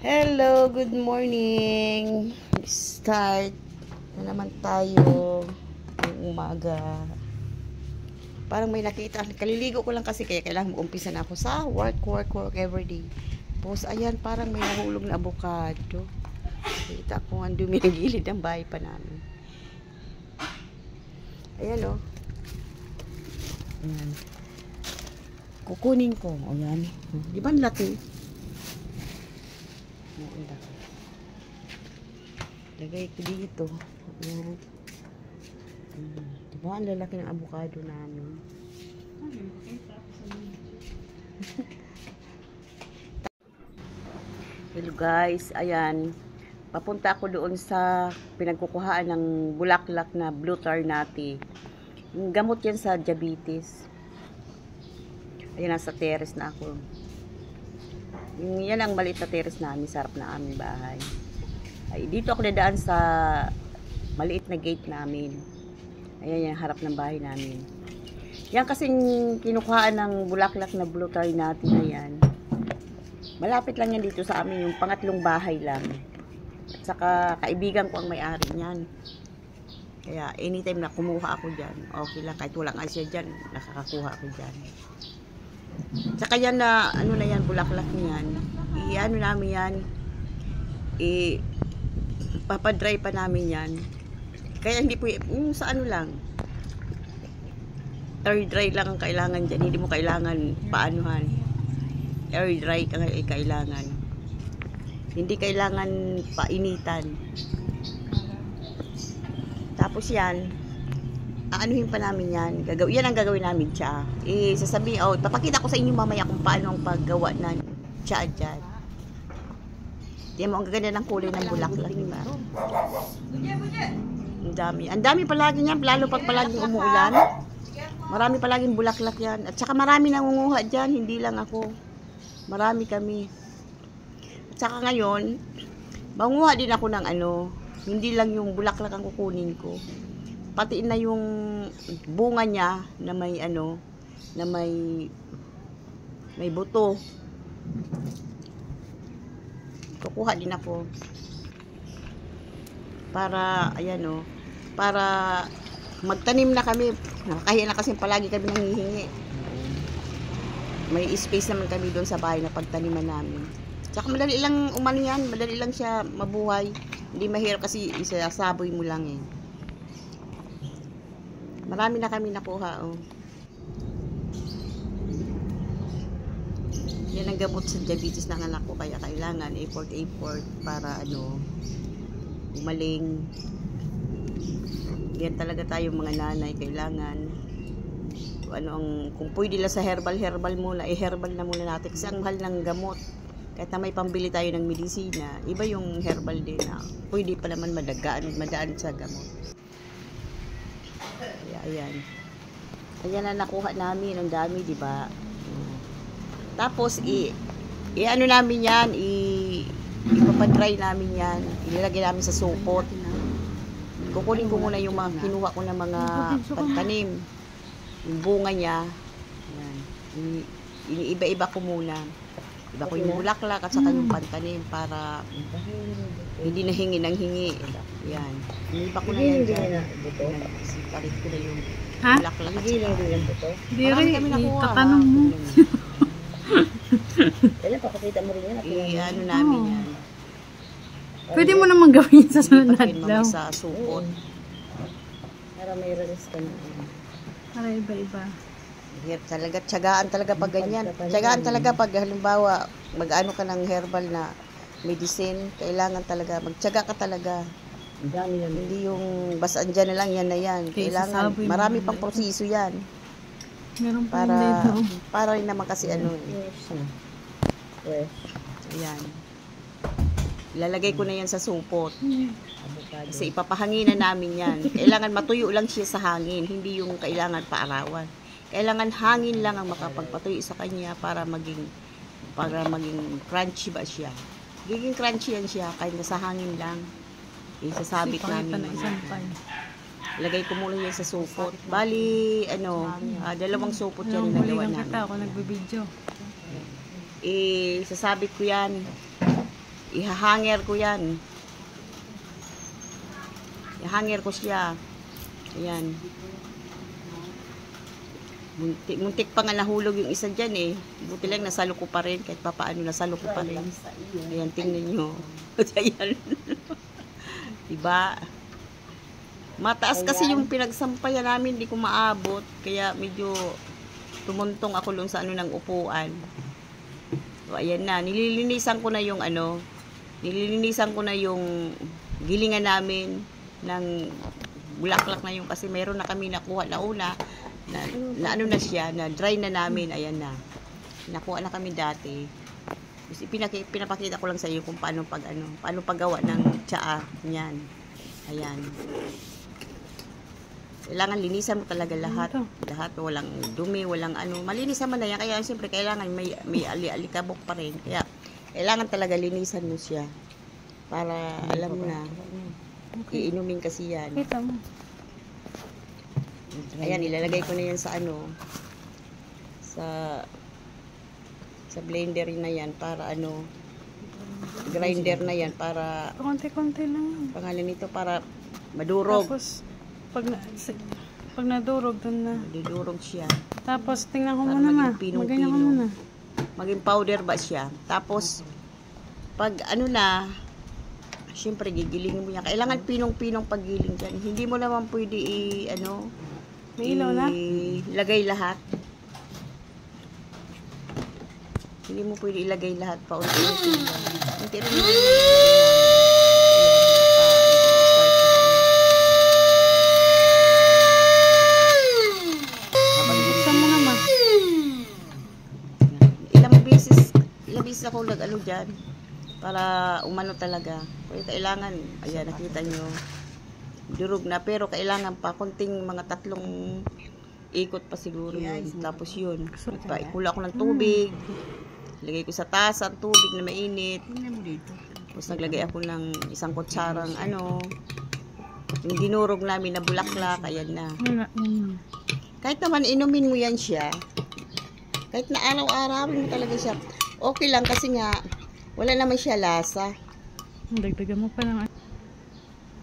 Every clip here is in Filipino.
Hello, good morning. Start na naman tayo ng umaga. Parang may nakita. Kaliligo ko lang kasi kaya kailangan mag-umpisa na ako sa work everyday. Tapos ayan, parang may nahulog na avocado. Kita ko ang dumi ng gilid ng bahay pa namin. Ayan o. Ayan. Kukunin ko. Ayan. Di ba ang laki? Lagay ko dito. Ayan. Diba ang lalaki ng avocado namin. Hello guys, ayan. Papunta ako doon sa pinagkukuhaan ng bulaklak na blue tarnati. Gamot yan sa diabetes. Ayan, nasa terrace na ako. Yan ang maliit na terrace namin, sarap na aming bahay. Ay, dito ako dadaan sa maliit na gate namin. Ayan, yung harap ng bahay namin. Yan kasing kinukuhaan ng bulaklak na blue tarnati na yan. Malapit lang yan dito sa amin, yung pangatlong bahay lang. At saka kaibigan ko ang may-ari niyan. Kaya anytime na kumuha ako dyan, okay lang, kahit walang asya dyan, nakakakuha ako dyan. Saka yan na, ano na yan, bulaklak niyan. I-ano namin yan, papadry pa namin yan. Kaya hindi po, yung sa ano lang, air dry lang ang kailangan dyan. Hindi mo kailangan paanuhan. Air dry kailangan. Hindi kailangan painitan. Tapos yan, aanuhin pa namin yan. Yan ang gagawin namin tsa. Sasabihin, papakita ko sa inyo mamaya kung paano ang paggawa ng tsa dyan. Diyan mo, ang gaganda ng kulay ng bulaklak, diba? Ang dami. Ang dami palagi yan, lalo pag palaging umuulan. Marami palaging bulaklak yan. At saka marami nangunguha dyan, hindi lang ako. Marami kami. At saka ngayon, manguha din ako ng hindi lang yung bulaklak ang kukunin ko. Pati na yung bunga niya na may na may buto. Kukuha din ako. Para ayan para magtanim na kami. Nakakahiya na kasi palagi kami nanghihingi. May space naman kami doon sa bahay na pagtaniman namin. Tsaka madali lang umano yan, madali lang siya mabuhay. Hindi mahirap kasi isasaboy mo lang eh. Marami na kami nakuha, Yan ang gamot sa diabetes ng anak ko, kaya kailangan effort para umaling. Yan talaga tayo mga nanay, kailangan kung pwede lang sa herbal muna, herbal na muna natin kasi ang mahal ng gamot. Kahit na may pambili tayo ng medisina, iba yung herbal din na pwede pa naman madaan sa gamot. Ayan. Ayan na nakuha namin. Ang dami, di ba? Tapos, ano namin yan, ipapadry namin yan. Ilalagay namin sa supot. Kukunin ko muna yung mga kinuha ko ng mga pantanim. Yung bunga niya. Ayan. Iniiba-iba ko muna. Iba ko yung bulaklak at saka yung pantanim para hindi na hingi ng hingi. Yan. Iniiba ko na yan dyan. Palit ko na yung bulaklak at saka. Marami kami nakuha. Tatanong mo. Kailan pakakita mo rin yan? Ano namin yan. Pwede mo naman gawin sa sunod na adlaw. Sa supot. Para may release ka na. Para iba-iba. Talaga, tiyagaan talaga pag ganyan. Tiyagaan talaga pag halimbawa mag-ano ka ng herbal na medicine, kailangan talaga, magtiyaga ka talaga. Hindi yung basta andyan na lang, yan na yan. Kailangan, marami pang proseso yan. Meron pa dito. Para rin naman kasi ayan. Ilalagay ko na yan sa supot. Kasi ipapahangin na namin yan. Kailangan matuyo lang siya sa hangin, hindi yung kailangan paarawan. Kailangan hangin lang ang makapagpatuyo sa kanya para maging crunchy ba siya. Giging crunchy yan siya kahit nasa hangin lang. Isasabit namin. Lagay ko muna yan sa supot. Bali, dalawang supot yan yung nagawa namin. Ako nagbibideo. Sasabit ko yan. Ihahanger ko yan. Ihahanger ko siya. Ayan. Muntik pa nga nahulog yung isa dyan eh. Buti lang nasalo ko pa rin. Kahit papaano nasalo ko pa rin. Ayan, tingnan nyo. Ayan. Diba? Mataas kasi yung pinagsampayan namin, hindi ko maabot. Kaya medyo tumuntong ako doon sa ano ng upuan. So, ayan na. Nililinisan ko na yung ano, nililinisan ko na yung gilingan namin ng bulaklak na yung kasi meron na kami nakuha na una na ano na siya, na dry na namin. Ayan na. Nakuha na kami dati. Kasi pinapakita ko lang sa iyo kung paano paggawa ng tsaa niyan. Ayan. Kailangan linisan mo talaga lahat. Lahat, walang dumi, walang ano. Malinis naman na yan. Kaya siyempre kailangan may alikabok pa rin. Kaya kailangan talaga linisan mo siya. Para alam mo na. Iinumin kasi yan. Ayan, ilalagay ko na yan sa ano. Sa blender na yan. Para ano. Grinder na yan. Para konti-konti lang. pangalan nito para madurog. Tapos, pag nadurog, dun na. Dudurog siya. Tapos, tingnan ko Para muna ma. maging Maganyan ko pinong-pino. muna. Maging powder ba siya. Tapos, pag ano na, syempre gigilingin mo yan. Kailangan pinong-pinong paggiling dyan. Hindi mo naman pwede May ilaw na? ilagay lahat. Hindi mo pwede ilagay lahat pa. Unti-unti lang. Unti-unti lang. Ilang beses ako nag-ano dyan para umano talaga. Kaya kailangan, ayan, nakita nyo, durog na, pero kailangan pa konting mga 3 ikot pa siguro yun. Tapos yun, ikula ko ng tubig, lagay ko sa tasa ang tubig na mainit. Tapos naglagay ako ng 1 kutsarang ano, yung dinurog namin na bulaklak, ayan na. Kahit naman inumin mo yan siya, kahit na araw-arawin mo talaga siya, okay lang kasi nga, wala naman siya lasa. Dagdagan mo pa lang.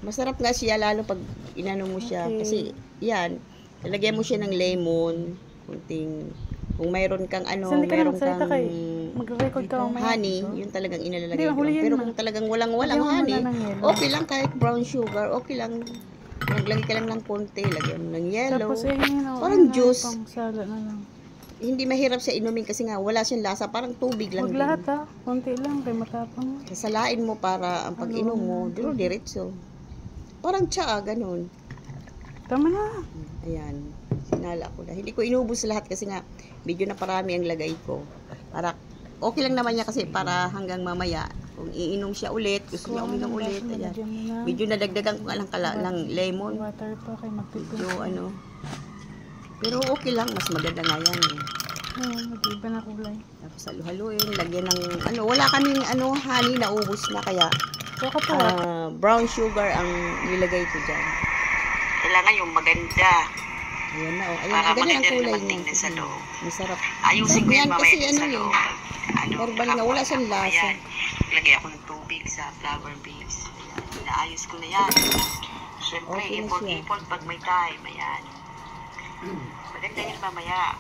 Masarap nga siya lalo pag inano mo siya. Kasi yan, ilagyan mo siya ng lemon, kunting, kung mayroon kang ano, mayroon kang mag-record ka honey, yun talagang inalalagay ko. Pero kung talagang walang honey, okay lang kahit brown sugar, okay lang. Maglagay ka lang ng konti, lagyan mo ng yellow. Parang juice. Pangsala na lang. Hindi mahirap siya inumin kasi nga wala siyang lasa, parang tubig lang. Huwag lahat ha, konti lang, kay matapang. Kasalain mo para ang pag-inom mo, diretso. Parang tsaa, ganun. Tama na. Ayan, sinala ko na. Hindi ko inubos lahat kasi nga, medyo na parami ang lagay ko. Para, okay lang naman niya kasi para hanggang mamaya, kung iinom siya ulit, gusto niya uminom ulit. Ayan. Medyo nadagdagan ko nga lang lemon. Water pa, kay magpipin. Medyo ano. Pero okay lang, mas maganda nga yan eh. Mag-iba na kulay. Tapos halo-haloin, lagyan ng ano, wala kaming ano, honey na ubos na kaya brown sugar ang nilagay ko dyan. Kailangan yung maganda. Ayan na, oh. Ayan, ang ganda ng kulay niya. Sa loob. Masarap. Ayusin ko yan mamaya din sa loob. Herbal nga, wala siyang lasa. Lagay ako ng tubig sa flower base. Inaayos ko na yan. Siyempre, ipon-ipon pag may time. Ayan. Maganda yun mamaya.